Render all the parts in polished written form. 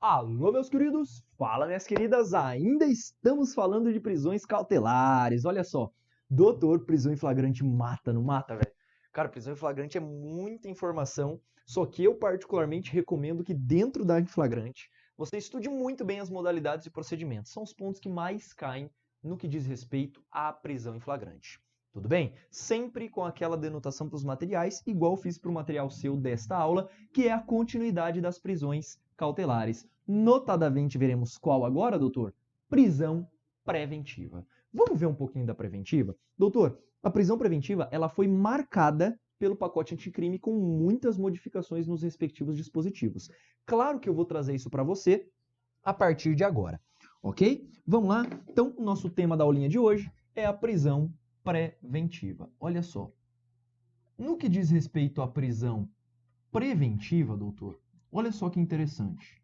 Alô, meus queridos! Fala, minhas queridas! Ainda estamos falando de prisões cautelares. Olha só, doutor, prisão em flagrante mata, não mata, velho? Cara, prisão em flagrante é muita informação, só que eu particularmente recomendo que dentro da flagrante você estude muito bem as modalidades e procedimentos. São os pontos que mais caem no que diz respeito à prisão em flagrante. Tudo bem? Sempre com aquela denotação para os materiais, igual fiz para o material seu desta aula, que é a continuidade das prisões cautelares. Notadamente, veremos qual agora, doutor? Prisão preventiva. Vamos ver um pouquinho da preventiva? Doutor, a prisão preventiva ela foi marcada pelo pacote anticrime com muitas modificações nos respectivos dispositivos. Claro que eu vou trazer isso para você a partir de agora, ok? Vamos lá? Então, o nosso tema da aulinha de hoje é a prisão preventiva. Olha só. No que diz respeito à prisão preventiva, doutor, olha só que interessante.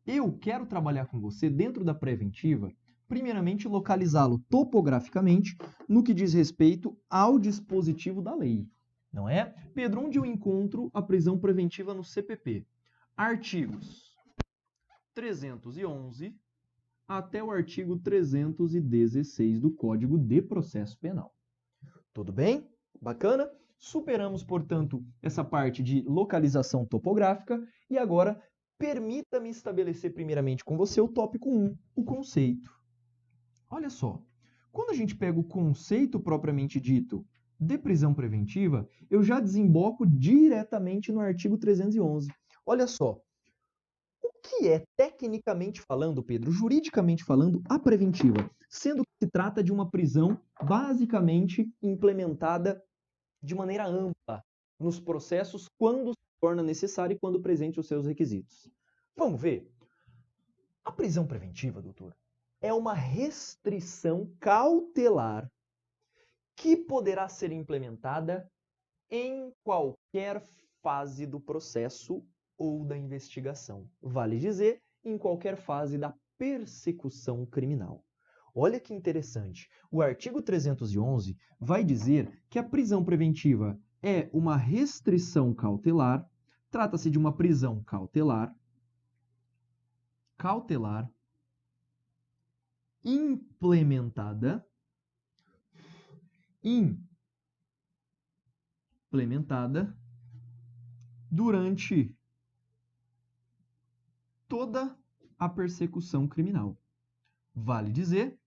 Eu quero trabalhar com você dentro da preventiva, primeiramente localizá-lo topograficamente no que diz respeito ao dispositivo da lei. Não é? Pedro, onde eu encontro a prisão preventiva no CPP? Artigos 311 até o artigo 316 do Código de Processo Penal. Tudo bem? Bacana? Superamos, portanto, essa parte de localização topográfica e agora permita-me estabelecer primeiramente com você o tópico 1, o conceito. Olha só, quando a gente pega o conceito propriamente dito de prisão preventiva, eu já desemboco diretamente no artigo 311. Olha só, o que é, tecnicamente falando, Pedro, juridicamente falando, a preventiva? Sendo que se trata de uma prisão basicamente implementada de maneira ampla nos processos quando se torna necessário e quando presente os seus requisitos. Vamos ver? A prisão preventiva, doutor, é uma restrição cautelar que poderá ser implementada em qualquer fase do processo ou da investigação. Vale dizer, em qualquer fase da persecução criminal. Olha que interessante. O artigo 311 vai dizer que a prisão preventiva é uma restrição cautelar, trata-se de uma prisão cautelar, implementada durante toda a persecução criminal. Vale dizer,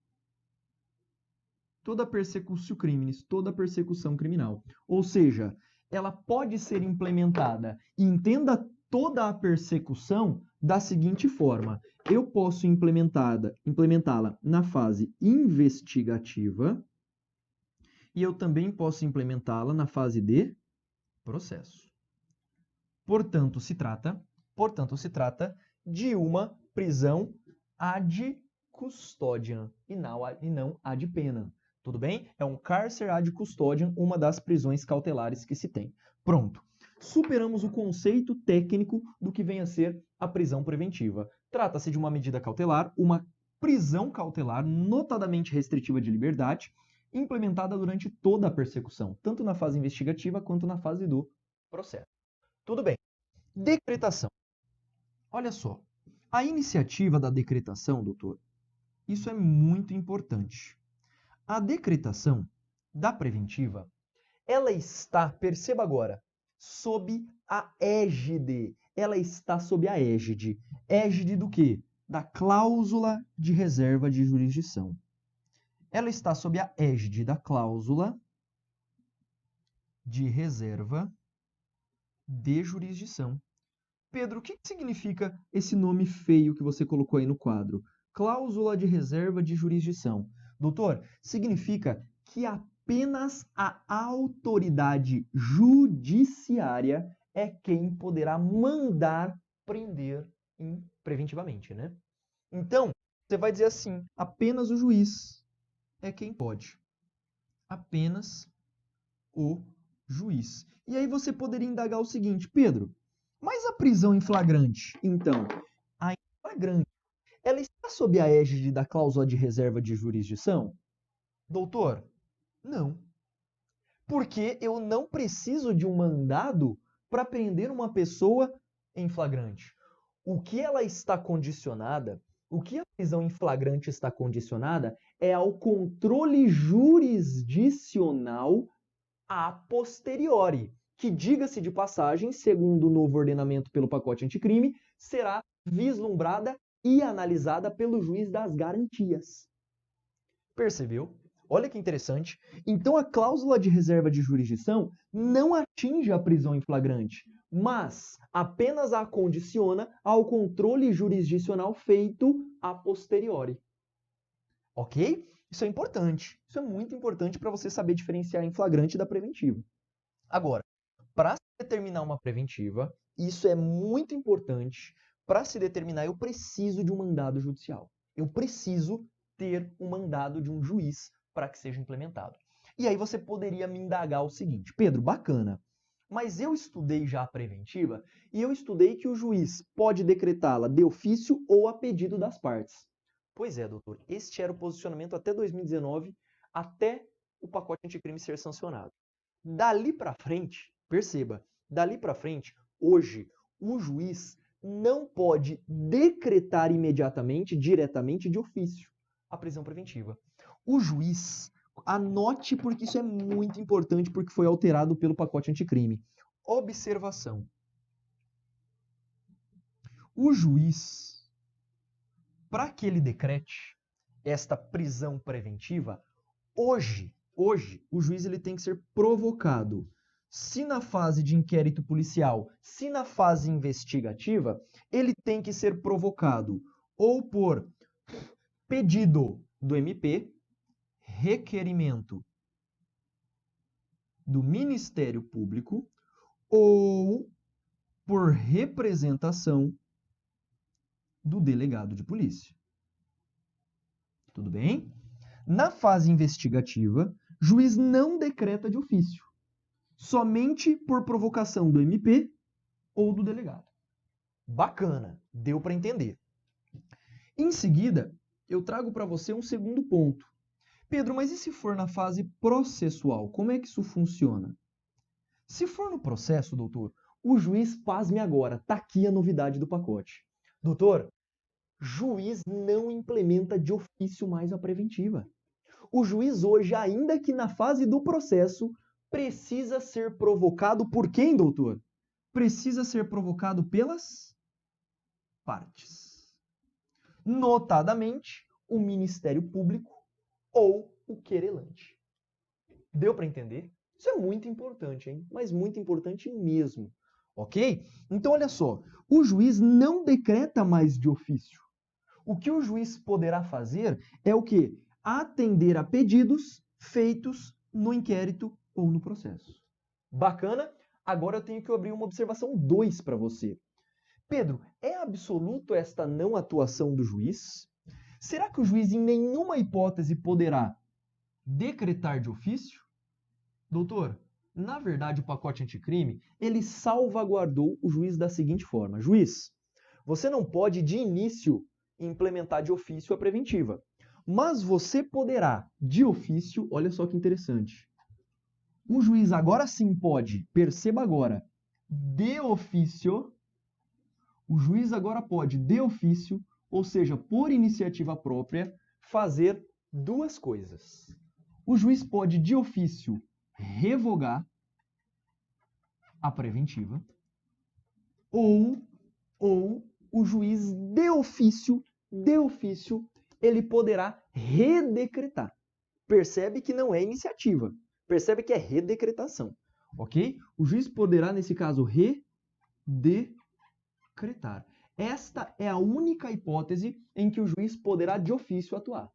toda persecução crimes, toda persecução criminal. Ou seja, ela pode ser implementada, e entenda toda a persecução da seguinte forma. Eu posso implementá-la na fase investigativa e eu também posso implementá-la na fase de processo. Portanto, se trata de uma prisão ad custodiam e não ad pena. Tudo bem? É um cárcere ad custodiam, uma das prisões cautelares que se tem. Pronto. Superamos o conceito técnico do que vem a ser a prisão preventiva. Trata-se de uma medida cautelar, uma prisão cautelar notadamente restritiva de liberdade, implementada durante toda a persecução, tanto na fase investigativa quanto na fase do processo. Tudo bem. Decretação. Olha só, a iniciativa da decretação, doutor, isso é muito importante. A decretação da preventiva, ela está, perceba agora, sob a égide. Ela está sob a égide. Égide do quê? Da cláusula de reserva de jurisdição. Ela está sob a égide da cláusula de reserva de jurisdição. Pedro, o que significa esse nome feio que você colocou aí no quadro? Cláusula de reserva de jurisdição. Doutor, significa que apenas a autoridade judiciária é quem poderá mandar prender preventivamente, né? Então, você vai dizer assim, apenas o juiz é quem pode. Apenas o juiz. E aí você poderia indagar o seguinte, Pedro, mas a prisão em flagrante, então, a em flagrante, ela está sob a égide da cláusula de reserva de jurisdição? Doutor, não. Porque eu não preciso de um mandado para prender uma pessoa em flagrante. O que ela está condicionada, o que a prisão em flagrante está condicionada é ao controle jurisdicional a posteriori, que, diga-se de passagem, segundo o novo ordenamento pelo pacote anticrime, será vislumbrada e analisada pelo juiz das garantias. Percebeu? Olha que interessante. Então, a cláusula de reserva de jurisdição não atinge a prisão em flagrante, mas apenas a condiciona ao controle jurisdicional feito a posteriori. Ok? Isso é importante. Isso é muito importante para você saber diferenciar em flagrante da preventiva. Agora, para se determinar uma preventiva, isso é muito importante. Para se determinar, eu preciso de um mandado judicial. Eu preciso ter um mandado de um juiz para que seja implementado. E aí você poderia me indagar o seguinte: Pedro, bacana, mas eu estudei já a preventiva e eu estudei que o juiz pode decretá-la de ofício ou a pedido das partes. Pois é, doutor, este era o posicionamento até 2019, até o pacote anticrime ser sancionado. Dali para frente, perceba, dali para frente, hoje, o juiz não pode decretar imediatamente, diretamente, de ofício, a prisão preventiva. O juiz, anote porque isso é muito importante, porque foi alterado pelo pacote anticrime. Observação. O juiz, para que ele decrete esta prisão preventiva, hoje, o juiz ele tem que ser provocado. Se na fase de inquérito policial, se na fase investigativa, ele tem que ser provocado ou por pedido do MP, requerimento do Ministério Público ou por representação do delegado de polícia. Tudo bem? Na fase investigativa, juiz não decreta de ofício, somente por provocação do MP ou do delegado. Bacana, deu para entender. Em seguida, eu trago para você um segundo ponto. Pedro, mas e se for na fase processual? Como é que isso funciona? Se for no processo, doutor, o juiz, pasme agora, tá aqui a novidade do pacote. Doutor, juiz não implementa de ofício mais a preventiva. O juiz hoje, ainda que na fase do processo, precisa ser provocado por quem, doutor? Precisa ser provocado pelas partes. Notadamente, o Ministério Público ou o querelante. Deu para entender? Isso é muito importante, hein? Mas muito importante mesmo. Ok? Então, olha só. O juiz não decreta mais de ofício. O que o juiz poderá fazer é o quê? Atender a pedidos feitos no inquérito ou no processo. Bacana? Agora eu tenho que abrir uma observação 2 para você. Pedro, é absoluto esta não atuação do juiz? Será que o juiz em nenhuma hipótese poderá decretar de ofício? Doutor, na verdade o pacote anticrime, ele salvaguardou o juiz da seguinte forma. Juiz, você não pode de início implementar de ofício a preventiva, mas você poderá de ofício, olha só que interessante. O juiz agora sim pode, perceba agora, de ofício, o juiz agora pode de ofício, ou seja, por iniciativa própria, fazer duas coisas. O juiz pode de ofício revogar a preventiva ou o juiz de ofício, ele poderá redecretar. Percebe que não é iniciativa, percebe que é redecretação, ok? O juiz poderá, nesse caso, redecretar. Esta é a única hipótese em que o juiz poderá de ofício atuar.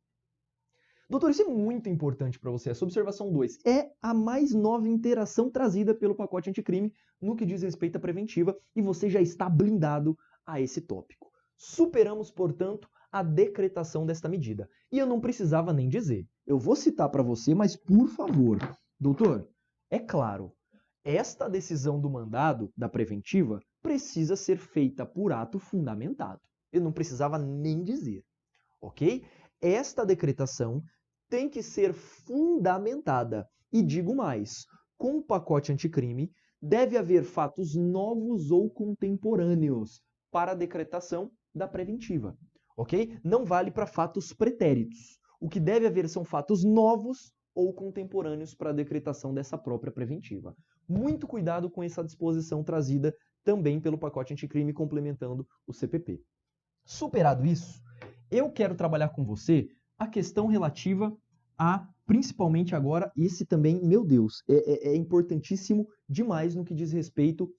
Doutor, isso é muito importante para você. Essa observação 2 é a mais nova interação trazida pelo pacote anticrime no que diz respeito à preventiva e você já está blindado a esse tópico. Superamos, portanto, a decretação desta medida. E eu não precisava nem dizer. Eu vou citar para você, mas por favor, doutor, é claro, esta decisão do mandado da preventiva precisa ser feita por ato fundamentado. Eu não precisava nem dizer, ok? Esta decretação tem que ser fundamentada. E digo mais, com o pacote anticrime, deve haver fatos novos ou contemporâneos para a decretação da preventiva, ok? Não vale para fatos pretéritos. O que deve haver são fatos novos ou contemporâneos para a decretação dessa própria preventiva. Muito cuidado com essa disposição trazida também pelo pacote anticrime complementando o CPP. Superado isso, eu quero trabalhar com você a questão relativa a, principalmente agora, esse também, meu Deus, é importantíssimo demais no que diz respeito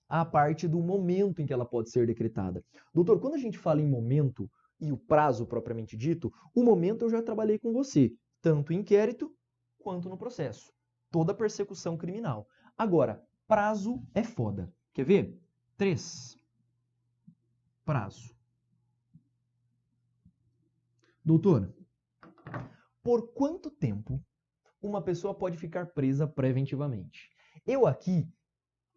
à parte do momento em que ela pode ser decretada. Doutor, quando a gente fala em momento e o prazo propriamente dito, o momento eu já trabalhei com você, tanto em inquérito quanto no processo. Toda persecução criminal. Agora, prazo é foda. Quer ver? 3. Prazo. Doutor, por quanto tempo uma pessoa pode ficar presa preventivamente? Eu aqui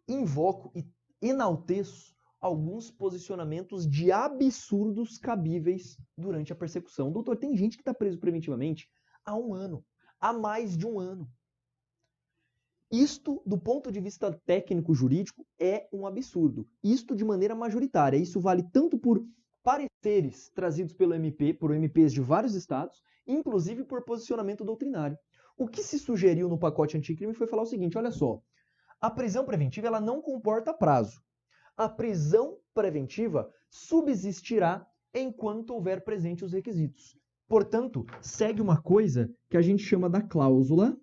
invoco e enalteço alguns posicionamentos de absurdos cabíveis durante a persecução. Doutor, tem gente que está preso preventivamente há 1 ano, há mais de 1 ano. Isto, do ponto de vista técnico-jurídico, é um absurdo. Isto de maneira majoritária. Isso vale tanto por pareceres trazidos pelo MP, por MPs de vários estados, inclusive por posicionamento doutrinário. O que se sugeriu no pacote anticrime foi falar o seguinte, olha só, a prisão preventiva ela não comporta prazo. A prisão preventiva subsistirá enquanto houver presente os requisitos. Portanto, segue uma coisa que a gente chama da cláusula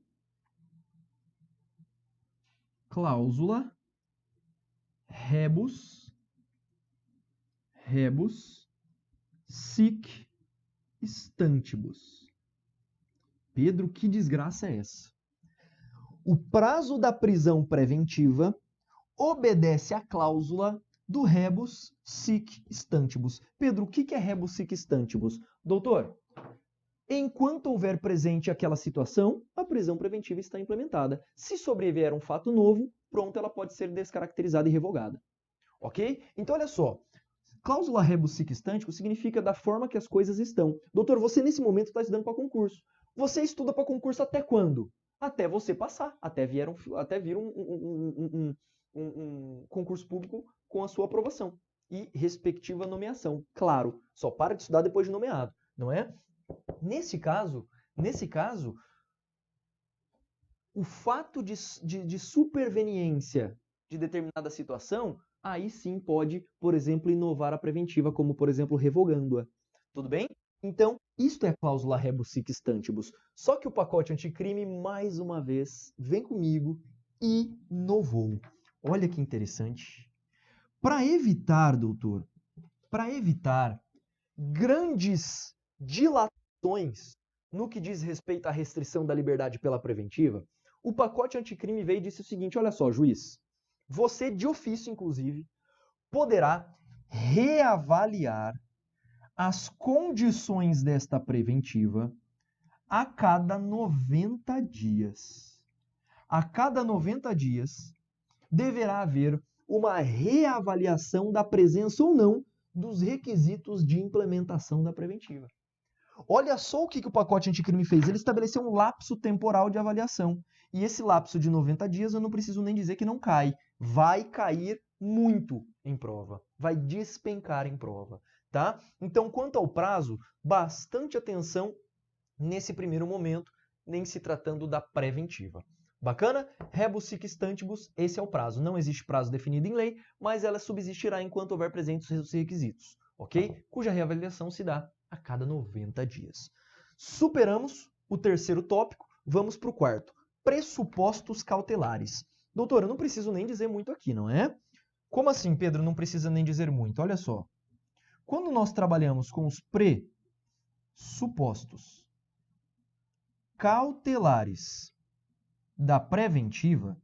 rebus sic stantibus. Pedro, que desgraça é essa? O prazo da prisão preventiva obedece à cláusula do rebus sic stantibus. Pedro, o que é rebus sic stantibus? Doutor, enquanto houver presente aquela situação, a prisão preventiva está implementada. Se sobrevier um fato novo, pronto, ela pode ser descaracterizada e revogada. Ok? Então, olha só. Cláusula rebus sic stantibus significa da forma que as coisas estão. Doutor, você nesse momento está estudando para concurso. Você estuda para concurso até quando? Até você passar, até vir um concurso público com a sua aprovação e respectiva nomeação. Claro, só para de estudar depois de nomeado, não é? Nesse caso, o fato de superveniência de determinada situação, aí sim pode, por exemplo, inovar a preventiva, como, por exemplo, revogando-a. Tudo bem? Então, isto é a cláusula rebus sic stantibus. Só que o pacote anticrime, mais uma vez, vem comigo e inovou. Olha que interessante. Para evitar, doutor, grandes dilatações no que diz respeito à restrição da liberdade pela preventiva, o pacote anticrime veio e disse o seguinte, olha só, juiz, você de ofício, inclusive, poderá reavaliar as condições desta preventiva a cada 90 dias. A cada 90 dias deverá haver uma reavaliação da presença ou não dos requisitos de implementação da preventiva. Olha só o que o pacote anticrime fez. Ele estabeleceu um lapso temporal de avaliação. E esse lapso de 90 dias, eu não preciso nem dizer que não cai. Vai cair muito em prova. Vai despencar em prova. Tá? Então, quanto ao prazo, bastante atenção nesse primeiro momento, nem se tratando da preventiva. Bacana? Rebus sic stantibus, esse é o prazo. Não existe prazo definido em lei, mas ela subsistirá enquanto houver presentes os requisitos, ok? Cuja reavaliação se dá a cada 90 dias. Superamos o terceiro tópico, vamos para o quarto. Pressupostos cautelares. Doutor, eu não preciso nem dizer muito aqui, não é? Como assim, Pedro, não precisa nem dizer muito? Olha só. Quando nós trabalhamos com os pressupostos cautelares da preventiva,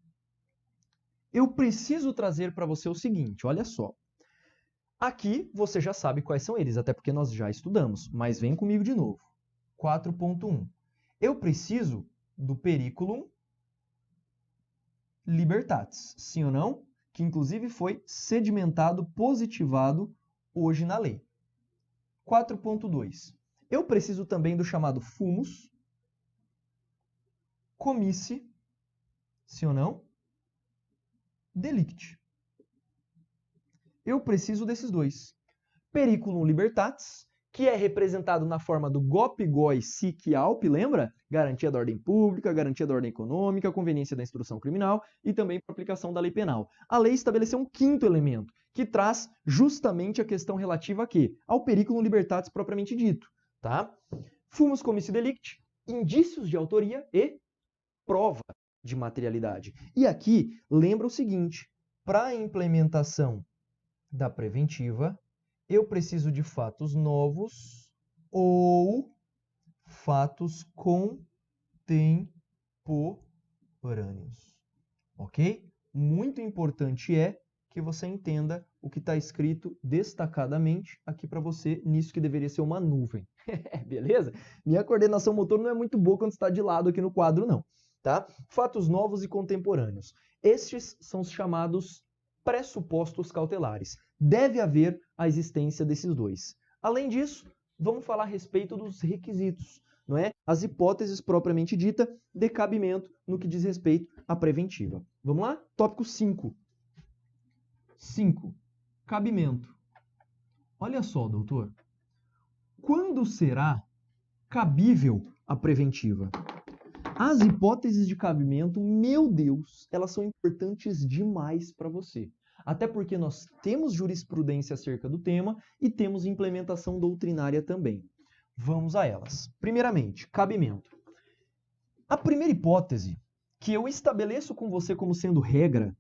eu preciso trazer para você o seguinte, olha só. Aqui você já sabe quais são eles, até porque nós já estudamos, mas vem comigo de novo. 4.1. Eu preciso do periculum libertatis, sim ou não? Que inclusive foi sedimentado, positivado hoje na lei. 4.2. Eu preciso também do chamado fumus comissi, sim ou não? Delicti. eu preciso desses dois. Periculum libertatis, que é representado na forma do GOP, GOI, SIC e ALP, lembra? Garantia da ordem pública, garantia da ordem econômica, conveniência da instrução criminal e também para aplicação da lei penal. A lei estabeleceu um quinto elemento, que traz justamente a questão relativa a quê? Ao periculum libertatis propriamente dito, tá? Fumus comissio delicti, indícios de autoria e prova de materialidade. E aqui, lembra o seguinte, para a implementação da preventiva, eu preciso de fatos novos ou fatos contemporâneos. Ok? Muito importante é que você entenda o que está escrito destacadamente aqui para você, nisso que deveria ser uma nuvem. Beleza? Minha coordenação motor não é muito boa quando está de lado aqui no quadro, não. Tá? Fatos novos e contemporâneos. Estes são os chamados pressupostos cautelares. Deve haver a existência desses dois. Além disso, vamos falar a respeito dos requisitos, não é? As hipóteses propriamente dita de cabimento no que diz respeito à preventiva. Vamos lá? Tópico 5. 5. Cabimento. Olha só, doutor. Quando será cabível a preventiva? As hipóteses de cabimento, meu Deus, elas são importantes demais para você. Até porque nós temos jurisprudência acerca do tema e temos implementação doutrinária também. Vamos a elas. Primeiramente, cabimento. A primeira hipótese que eu estabeleço com você como sendo regra,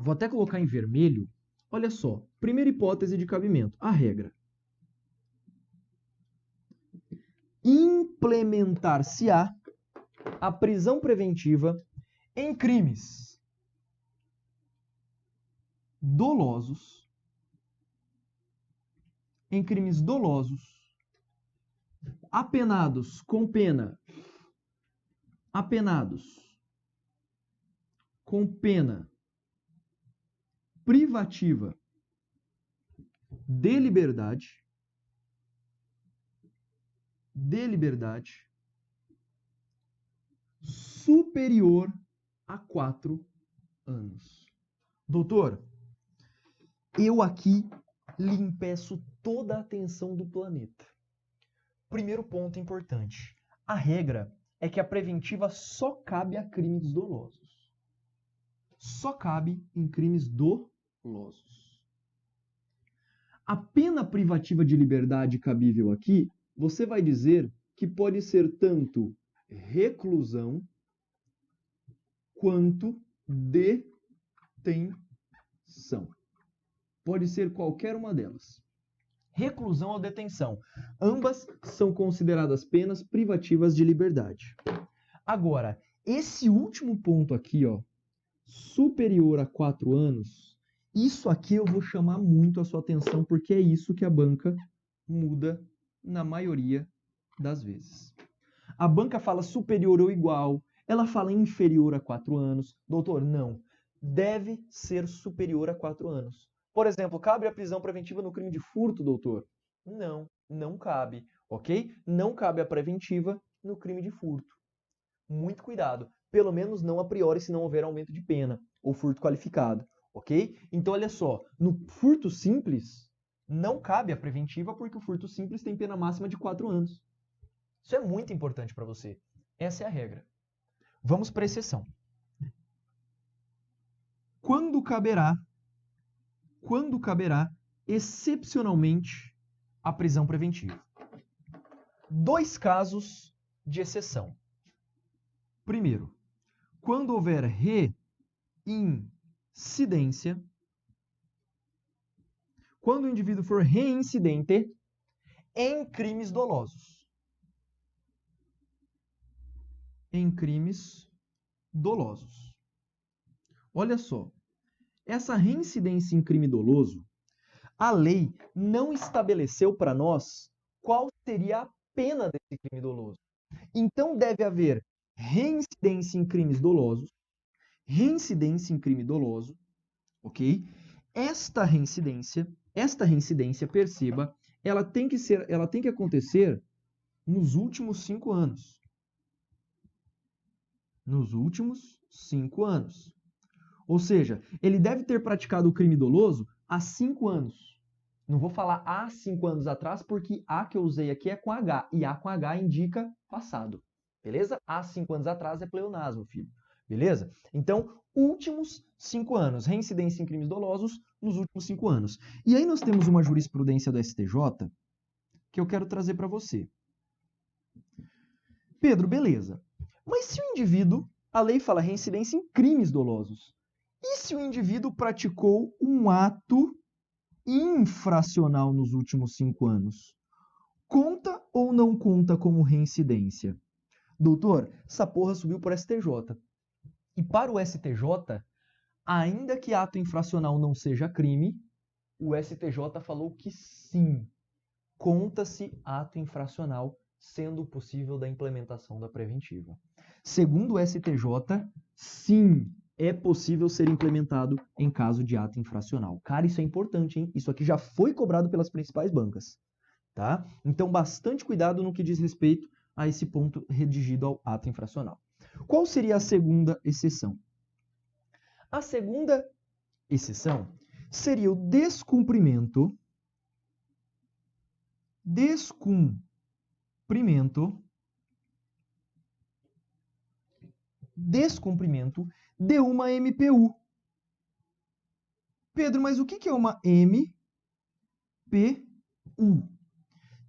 vou até colocar em vermelho, olha só, primeira hipótese de cabimento, a regra. Implementar-se-á a prisão preventiva em crimes dolosos, apenados com pena privativa de liberdade superior a 4 anos. Doutor, eu aqui lhe impeço toda a atenção do planeta. Primeiro ponto importante. A regra é que a preventiva só cabe a crimes dolosos. Só cabe em crimes dolosos. A pena privativa de liberdade cabível aqui, você vai dizer que pode ser tanto reclusão quanto detenção. Pode ser qualquer uma delas. Reclusão ou detenção. Ambas são consideradas penas privativas de liberdade. Agora, esse último ponto aqui, ó, superior a 4 anos, isso aqui eu vou chamar muito a sua atenção, porque é isso que a banca muda na maioria das vezes. A banca fala superior ou igual, ela fala inferior a 4 anos. Doutor, não. Deve ser superior a 4 anos. Por exemplo, cabe a prisão preventiva no crime de furto, doutor? Não, não cabe, ok? Não cabe a preventiva no crime de furto. Muito cuidado. Pelo menos não a priori, se não houver aumento de pena ou furto qualificado, ok? Então, olha só, no furto simples, não cabe a preventiva porque o furto simples tem pena máxima de 4 anos. Isso é muito importante para você. Essa é a regra. Vamos para a exceção. Quando caberá excepcionalmente a prisão preventiva? 2 casos de exceção. Primeiro, quando houver reincidência, quando o indivíduo for reincidente em crimes dolosos. Em crimes dolosos. Olha só, essa reincidência em crime doloso, a lei não estabeleceu para nós qual seria a pena desse crime doloso. Então deve haver reincidência em crimes dolosos, ok? Esta reincidência, perceba, ela tem que acontecer nos últimos 5 anos. Nos últimos 5 anos. Ou seja, ele deve ter praticado o crime doloso há 5 anos. Não vou falar há 5 anos atrás, porque a que eu usei aqui é com H, e a com H indica passado. Beleza? Há 5 anos atrás é pleonasmo, filho. Beleza? Então, últimos 5 anos. Reincidência em crimes dolosos nos últimos 5 anos. E aí nós temos uma jurisprudência do STJ que eu quero trazer para você. Pedro, beleza. Mas se o indivíduo, a lei fala reincidência em crimes dolosos, e se o indivíduo praticou um ato infracional nos últimos 5 anos? Conta ou não conta como reincidência? Doutor, essa porra subiu para o STJ. E para o STJ, ainda que ato infracional não seja crime, o STJ falou que sim, conta-se ato infracional, sendo possível da implementação da preventiva. Segundo o STJ, sim, é possível ser implementado em caso de ato infracional. Cara, isso é importante, hein? Isso aqui já foi cobrado pelas principais bancas, tá? Então, bastante cuidado no que diz respeito a esse ponto redigido ao ato infracional. Qual seria a segunda exceção? A segunda exceção seria o descumprimento de uma MPU. Pedro, mas o que é uma MPU?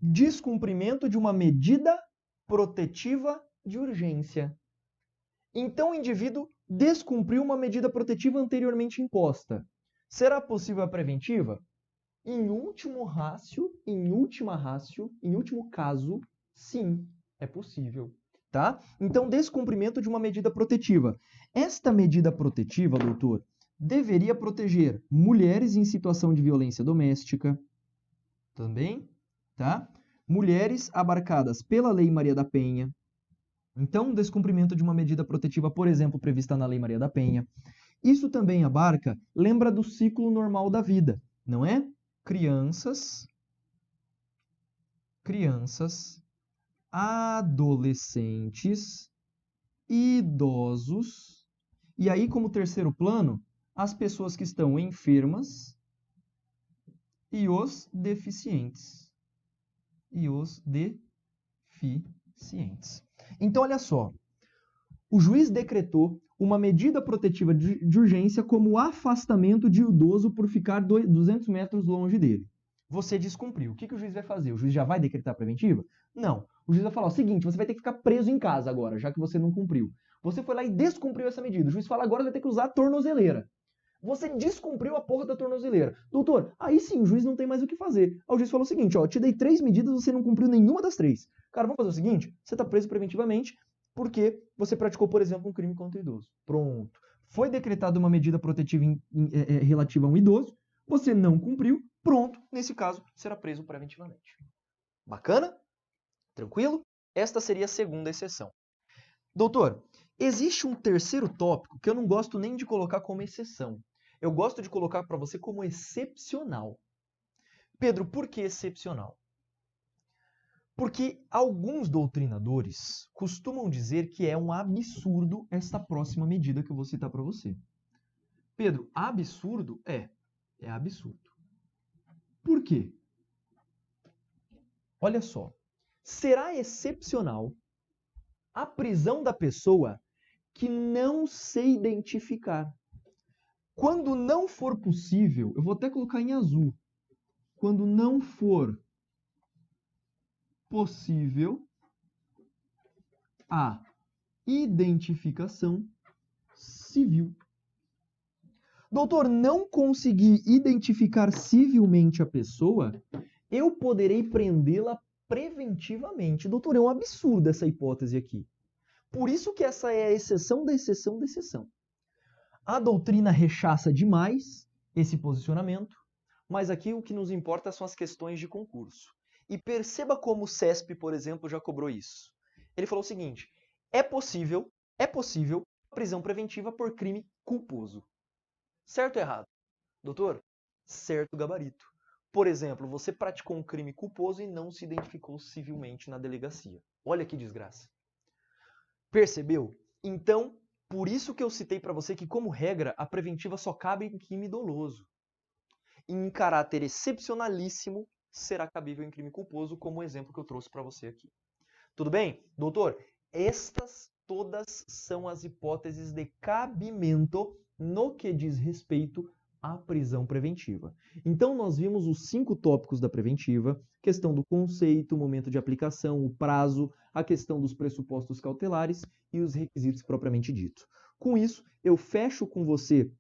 Descumprimento de uma medida protetiva de urgência. Então o indivíduo descumpriu uma medida protetiva anteriormente imposta. Será possível a preventiva? Em último caso, sim, é possível, tá? Então, descumprimento de uma medida protetiva. Esta medida protetiva, doutor, deveria proteger mulheres em situação de violência doméstica, também, tá? Mulheres abarcadas pela Lei Maria da Penha. Então, descumprimento de uma medida protetiva, por exemplo, prevista na Lei Maria da Penha. Isso também abarca, lembra do ciclo normal da vida, não é? Crianças, adolescentes, idosos, e aí como terceiro plano, as pessoas que estão enfermas e os deficientes. Então, olha só, o juiz decretou uma medida protetiva de urgência como o afastamento de idoso por ficar 200 metros longe dele. Você descumpriu. O que o juiz vai fazer? O juiz já vai decretar a preventiva? Não. O juiz vai falar o seguinte, você vai ter que ficar preso em casa agora, já que você não cumpriu. Você foi lá e descumpriu essa medida. O juiz fala, agora você vai ter que usar a tornozeleira. Você descumpriu a porra da tornozeleira. Doutor, aí sim, o juiz não tem mais o que fazer. Aí o juiz falou o seguinte, ó, eu te dei 3 medidas, você não cumpriu nenhuma das 3. Cara, vamos fazer o seguinte, você tá preso preventivamente porque você praticou, por exemplo, um crime contra o idoso. Pronto. Foi decretada uma medida protetiva relativa a um idoso, você não cumpriu, pronto, nesse caso, será preso preventivamente. Bacana? Tranquilo? Esta seria a segunda exceção. Doutor, existe um terceiro tópico que eu não gosto nem de colocar como exceção. Eu gosto de colocar para você como excepcional. Pedro, por que excepcional? Porque alguns doutrinadores costumam dizer que é um absurdo esta próxima medida que eu vou citar para você. Pedro, absurdo? É absurdo. Por quê? Olha só, será excepcional a prisão da pessoa que não se identificar. Quando não for possível, eu vou até colocar em azul, quando não for possível a identificação civil. Doutor, não consegui identificar civilmente a pessoa, eu poderei prendê-la preventivamente. Doutor, é um absurdo essa hipótese aqui. Por isso que essa é a exceção da exceção da exceção. A doutrina rechaça demais esse posicionamento, mas aqui o que nos importa são as questões de concurso. E perceba como o CESP, por exemplo, já cobrou isso. Ele falou o seguinte, é possível prisão preventiva por crime culposo. Certo ou errado? Doutor, certo gabarito. Por exemplo, você praticou um crime culposo e não se identificou civilmente na delegacia. Olha que desgraça. Percebeu? Então, por isso que eu citei para você que, como regra, a preventiva só cabe em crime doloso. em caráter excepcionalíssimo, será cabível em crime culposo, como o exemplo que eu trouxe para você aqui. Tudo bem? Doutor, estas todas são as hipóteses de cabimento no que diz respeito à prisão preventiva. Então, nós vimos os 5 tópicos da preventiva, questão do conceito, momento de aplicação, o prazo, a questão dos pressupostos cautelares e os requisitos propriamente dito. Com isso, eu fecho com você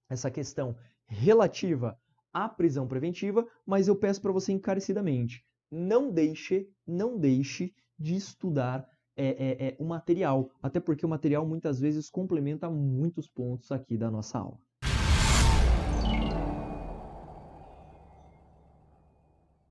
essa questão relativa à prisão preventiva, mas eu peço para você encarecidamente, não deixe de estudar o material, até porque o material muitas vezes complementa muitos pontos aqui da nossa aula.